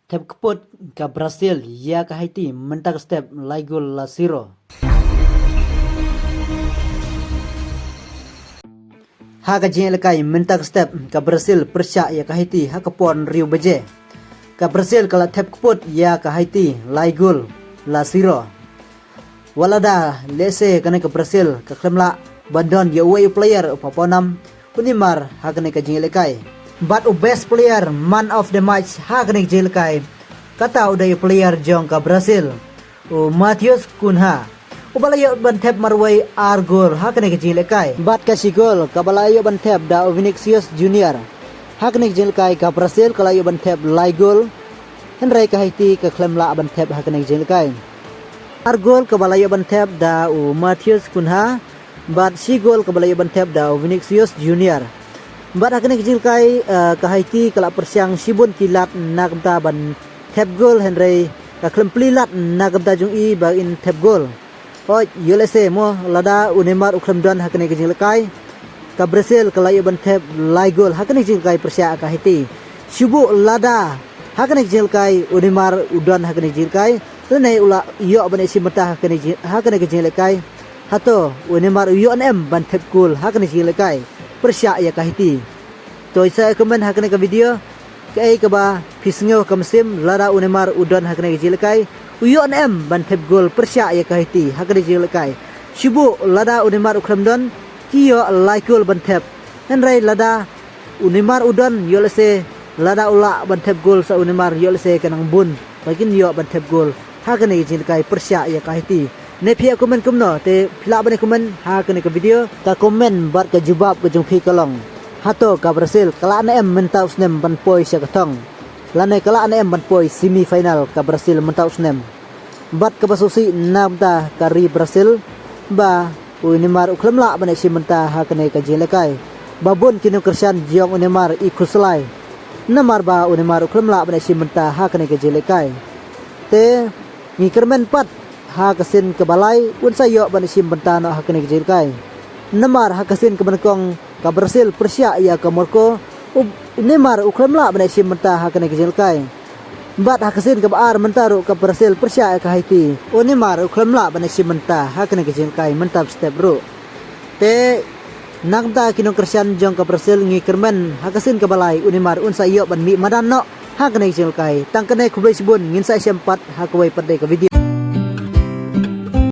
Tep keput ke Brazil ya ke Haiti mentak step laigul la siro. Ha ka jeng lekai mentak step ke Brazil persya ya ke Haiti ha kepon Rio Beje. Ke Brazil kala tep keput ya ke Haiti laigul la siro. Walada lese kena ke Brazil ke klemla bandon ya away player upaponam unimar ha kena ke jeng lekai. But best player man of the match ha kena ke jeng lekai. Kata udah player jong ka Brazil Matheus Cunha ubalayo bantep marway argol hakne ke jilkai bat ka sigol kabalayo bantep da Vinicius Junior hakne jilkai ka Brazil kalayo bantep laigol henry ka Haiti ka klemla bantep hakne jilkai argol kabalayo bantep da Matheus Cunha bat sigol kabalayo bantep da Vinicius Junior bat hakne jilkai ka Haiti kala persiang sibun kilat nakta ban tap goal Henry ka klempli-lat nagam tajung i ba in tap goal o yolese mo lada unemar uklemdan hakane ke lekai ka Brazil ka layo ban tap lai goal hakane ke lekai persia ka Haiti subu lada hakane ke lekai unemar udan hakane ke lekai lene ula yo ban isi mata hakane ke lekai hato unemar yo em ban tap goal hakane ke lekai persia ya ka Haiti to isa komen hakane ka video kai kaba pisngo kamsim lara unemar udon hakne jilkai uyon em ban tep gol persya ya ka Haiti hakne jilkai shubu lada unemar ukramdon kiyo laikul ban tep henry lada unemar udon yolese lada ula ban tep gol sa unemar yolese kanang bun bagin yo ban tep gol hakne jilkai persya ya ka Haiti ne phia komen kumno te phila bane komen hakne ka video ka komen bat ka jubab ka jungphi kalong hato ka Brazil kala na em mentau snem ban poi sia katong lane kala na em ban poi semi final ka Brazil mentau snem bat ka basusi namta ka ri Brazil ba Neymar uklemla ban si menta hakane ka jelekai babon kinu kersan jiong Neymar ikuslai namar ba Neymar uklemla ban si menta hakane ka jelekai te ni kermen pat ha kasin ke balai unsa yo ban si menta no hakane ka jelekai namar hakasin ke benekong ka Brazil persya ya ka Morocco Neymar uklemla bane sim menta hakane kejelkai bat hakasin ka baar mentaru ka Brazil persya ya ka Haiti Neymar uklemla bane sim menta hakane kejelkai mentap step bro te nangta kinong kersian jong ka Brazil ngi kermen hakasin ka balai Neymar unsa yo ban mi madan no hakane kejelkai tangkane kubai sibun ngin sa sempat hakawai padai ka video